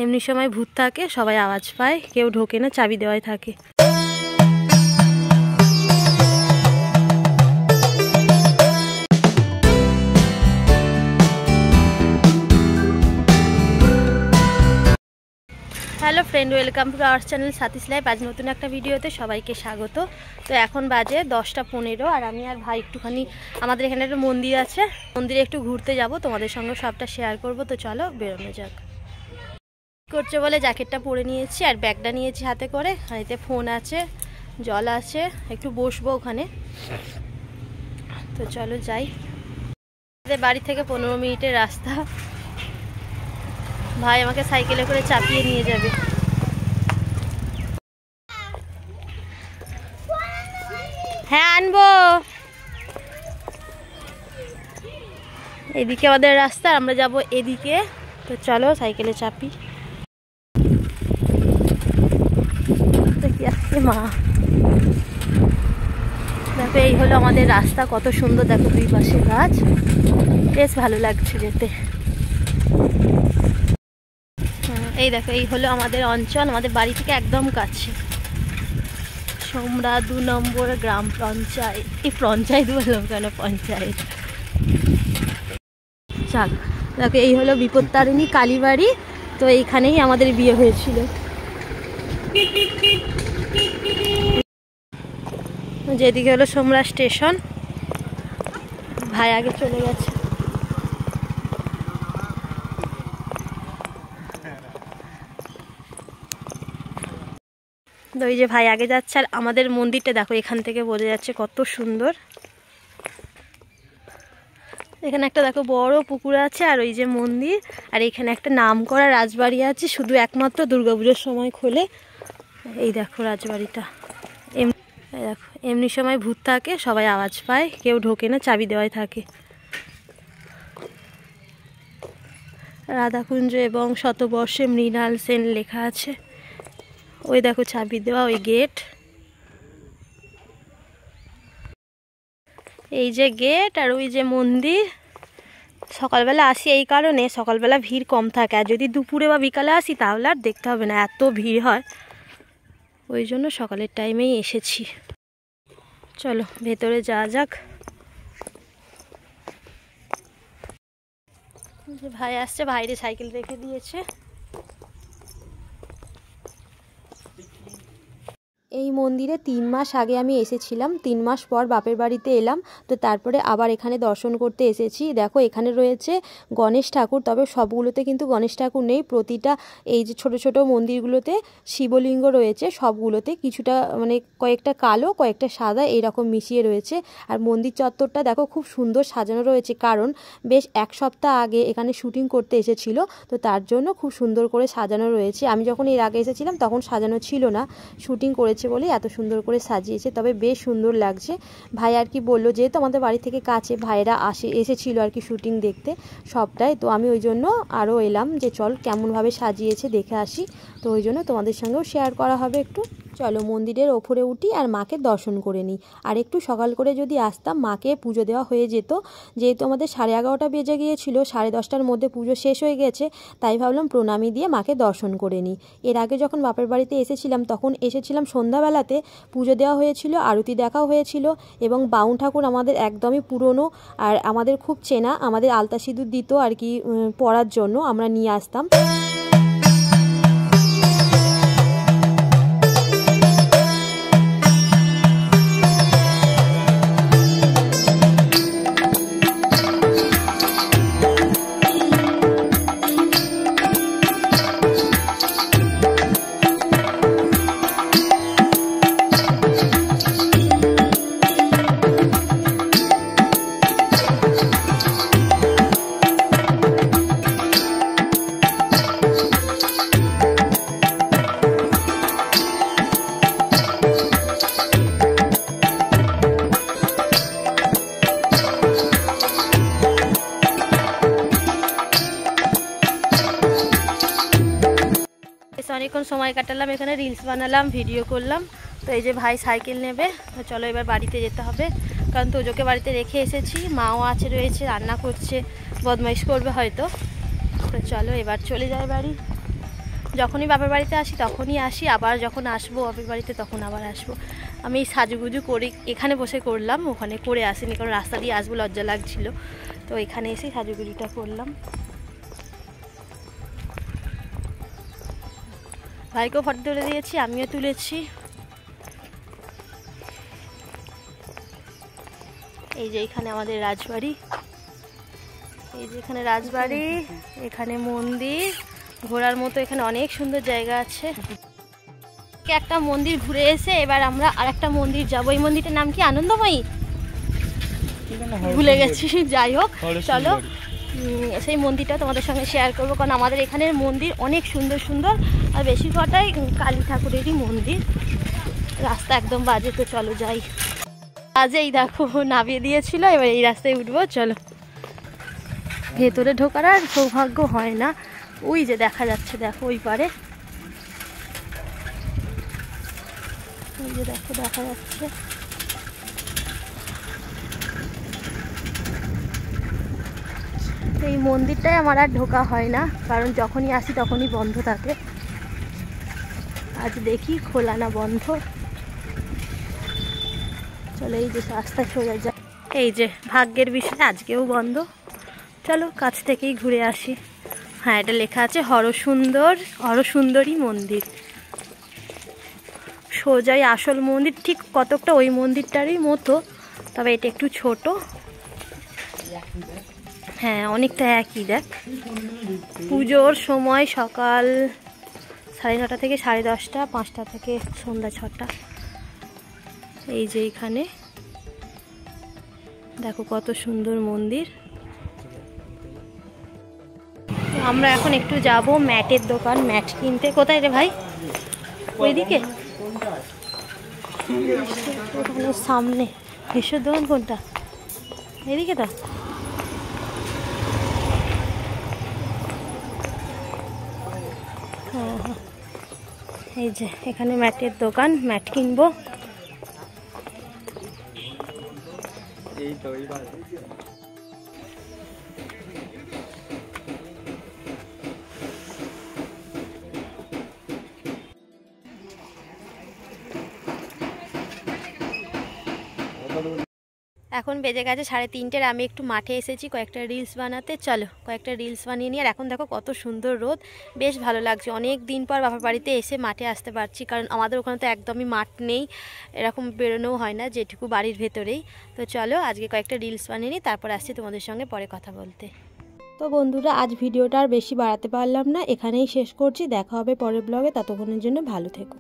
এমনি সময় ভূত থাকে, সবাই আওয়াজ পায়, কেউ ঢোকে না, চাবি দেওয়াই থাকে। Hello friend, welcome to our channel সাথীস life. আজ নতুন একটা ভিডিওতে সবাইকে স্বাগত। তো এখন বাজে 10টা 15 আর আমি আর ভাই একটুখানি আমাদের এখানে একটা মন্দির আছে, মন্দিরে একটু ঘুরতে যাব, তোমাদের সঙ্গে সবটা শেয়ার করব। তো চলো বেরোনো যাক। করছে বলে জ্যাকেটটা পরে নিয়েছি আর ব্যাগটা নিয়েছি হাতে করে। এতে ফোন আছে, জল আছে, একটু বসবো ওখানে। তো চলো যাই। বাড়ি থেকে 15 মিনিটের রাস্তা। ভাই আমাকে সাইকেলে করে চাপিয়ে নিয়ে যাবে। হ্যাঁ আনবো। এদিকে আমাদের রাস্তা, আমরা যাব এদিকে। তো চলো সাইকেলে চাপি। মা দেখো, এই হলো আমাদের রাস্তা, কত সুন্দর দেখো, দুই পাশে গাছ, বেশ ভালো লাগছে যেতে। এই দেখো, এই হলো আমাদের অঞ্চল, আমাদের বাড়ি থেকে একদম কাছে, সোমরা 2 নম্বর গ্রাম পঞ্চায়েত। এই পঞ্চায়েত বললাম কেন, পঞ্চায়েত। চাক দেখো, এই হলো বিপত্তারিণী কালীবাড়ি। তো এইখানেই আমাদের বিয়ে হয়েছিল। যেদিকে হলো সোমরা স্টেশন। ভাই আগে চলে গেছে। তো ওই যে ভাই আগে যাচ্ছে, আর আমাদের মন্দিরটা দেখো এখান থেকে বোঝা যাচ্ছে কত সুন্দর। এখানে একটা দেখো বড় পুকুর আছে, আর ওই যে মন্দির, আর এখানে একটা নামকরা রাজবাড়ি আছে, শুধু একমাত্র দুর্গাপুজোর সময় খোলে। এই দেখো রাজবাড়িটা। দেখো এমনি সময় ভূত থাকে, সবাই আওয়াজ পায়, কেউ ঢোকে না, চাবি দেওয়াই থাকে। রাধাকুঞ্জ এবং শতবর্ষে মৃণাল সেন লেখা আছে। ওই দেখো চাবি দেওয়া, ওই গেট। এই যে গেট আর ওই যে মন্দির। সকালবেলা আসি এই কারণে, সকালবেলা ভিড় কম থাকে, আর যদি দুপুরে বা বিকালে আসি তাহলে আর দেখতে হবে না, এত ভিড় হয়। ওই জন্য সকালের টাইমেই এসেছি। চলো ভেতরে যাওয়া যাক। ভাই আসছে, ভাইরে সাইকেল রেখে দিয়েছে। এই মন্দিরে 3 মাস আগে আমি এসেছিলাম, 3 মাস পর বাপের বাড়িতে এলাম। তো তারপরে আবার এখানে দর্শন করতে এসেছি। দেখো এখানে রয়েছে গণেশ ঠাকুর, তবে সবগুলোতে কিন্তু গণেশ ঠাকুর নেই। প্রতিটা এই যে ছোট ছোট মন্দিরগুলোতে শিবলিঙ্গ রয়েছে, সবগুলোতে কিছুটা মানে কয়েকটা কালো, কয়েকটা সাদা, এইরকম মিশিয়ে রয়েছে। আর মন্দির চত্বরটা দেখো খুব সুন্দর সাজানো রয়েছে, কারণ বেশ 1 সপ্তাহ আগে এখানে শুটিং করতে এসেছিল, তো তার জন্য খুব সুন্দর করে সাজানো রয়েছে। আমি যখন এর আগে এসেছিলাম তখন সাজানো ছিল না, শুটিং করেছে বলে এত সুন্দর করে সাজিয়েছে, তবে বেশ সুন্দর লাগছে। ভাই আর কি বললো, যেহেতু আমাদের বাড়ি থেকে কাছে, ভাইরা এসেছিল আর কি শুটিং দেখতে সবটাই। তো আমি ওই জন্য আরও এলাম যে চল কেমনভাবে সাজিয়েছে দেখে আসি। তো ওই জন্য তোমাদের সঙ্গেও শেয়ার করা হবে একটু। চলো মন্দিরের ওপরে উঠি আর মাকে দর্শন করে নিই। আর একটু সকাল করে যদি আসতাম, মাকে পুজো দেওয়া হয়ে যেত। যেহেতু আমাদের 11:30 বেজে গিয়েছিল, 10:30টার মধ্যে পুজো শেষ হয়ে গেছে, তাই ভাবলাম প্রণামী দিয়ে মাকে দর্শন করে নিই। এর আগে যখন বাপের বাড়িতে এসেছিলাম তখন এসেছিলাম সন্ধ্যাবেলাতে, পুজো দেওয়া হয়েছিল, আরতি দেখাও হয়েছিল, এবং বাউন ঠাকুর আমাদের একদমই পুরনো আর আমাদের খুব চেনা, আমাদের আলতা সিঁদুর দিত আর কি পরার জন্য, আমরা নিয়ে আসতাম। অনেকক্ষণ সময় কাটালাম এখানে, রিলস বানালাম, ভিডিও করলাম। তো এই যে ভাই সাইকেল নেবে, তো চলো এবার বাড়িতে যেতে হবে, কারণ তোজোকে বাড়িতে রেখে এসেছি, মাও আছে রয়েছে, রান্না করছে, বদমাইশ করবে হয়তো। তো চলো এবার চলে যাই বাড়ি। যখনই বাপের বাড়িতে আসি তখনই আসি, আবার যখন আসবো বাপের বাড়িতে তখন আবার আসবো। আমি এই সাজুগুজু করে এখানে বসে করলাম, ওখানে করে আসিনি, কারণ রাস্তা দিয়ে আসবো লজ্জা লাগছিল, তো এখানে এসে সাজুগুজুটা করলাম। ভাইকেও ফটো তুলে দিয়েছি, আমিও তুলেছি। এই যে এখানে আমাদের রাজবাড়ি, এই যে এখানে রাজবাড়ি, এখানে মন্দির, ঘোরার মতো এখানে অনেক সুন্দর জায়গা আছে। একটা মন্দির ঘুরে এসে এবার আমরা আরেকটা মন্দির যাবো। এই মন্দিরটার নাম কি? আনন্দময়ী, ভুলে গেছি। যাই হোক, চলো সেই মন্দিরটা তোমাদের সঙ্গে শেয়ার করবো, কারণ আমাদের এখানের মন্দির অনেক সুন্দর সুন্দর, আর বেশিরভাগটাই কালী ঠাকুরেরই মন্দির। রাস্তা একদম বাজে, তো চলো যাই। আজই দেখো নামিয়ে দিয়েছিল, এবার এই রাস্তায় উঠবো, চলো। ভেতরে ঢোকার আর সৌভাগ্য হয় না, ওই যে দেখা যাচ্ছে, দেখো ওই পারে, ওই যে দেখো দেখা যাচ্ছে। এই মন্দিরটাই আমার আর ঢোকা হয় না, কারণ যখনই আসি তখনই বন্ধ থাকে। আজ দেখি খোলা না বন্ধ। চলো এই যে রাস্তায় সোজা যায়, এই যে ভাগ্যের বিষয় আজকেও বন্ধ। চলো কাছ থেকেই ঘুরে আসি। হ্যাঁ, এটা লেখা আছে হরসুন্দরী মন্দির। সোজাই আসল মন্দির, ঠিক কতকটা ওই মন্দিরটারই মতো, তবে এটা একটু ছোট। হ্যাঁ, অনেকটা একই। দেখ, পুজোর সময় সকাল 9:30 থেকে 10:30, 5টা থেকে সন্ধ্যা 6টা। এই যে এখানে দেখো কত সুন্দর মন্দির। আমরা এখন একটু যাব ম্যাটের দোকান, ম্যাট কিনতে। কোথায় রে ভাই? ওইদিকে সামনে। বিশ্বের দোকান কোনটা? এদিকে তো। হ্যাঁ হ্যাঁ, এই যে এখানে ম্যাটের দোকান, ম্যাট কিনবো। এখন বেজে গেছে 3:30, আমি একটু মাঠে এসেছি কয়েকটা রিলস বানাতে। চলো কয়েকটা রিলস বানিয়ে নিই। আর এখন দেখো কত সুন্দর রোদ, বেশ ভালো লাগছে। অনেক দিন পর বাবার বাড়িতে এসে মাঠে আসতে পারছি, কারণ আমাদের ওখানে তো একদমই মাঠ নেই, এরকম বেরোনোও হয় না, যেটুকু বাড়ির ভেতরেই। তো চলো আজকে কয়েকটা রিলস বানিয়ে নিই, তারপর আসছি তোমাদের সঙ্গে পরে কথা বলতে। তো বন্ধুরা, আজ ভিডিওটা আর বেশি বাড়াতে পারলাম না, এখানেই শেষ করছি। দেখা হবে পরের ব্লগে, ততক্ষণের জন্য ভালো থেকো।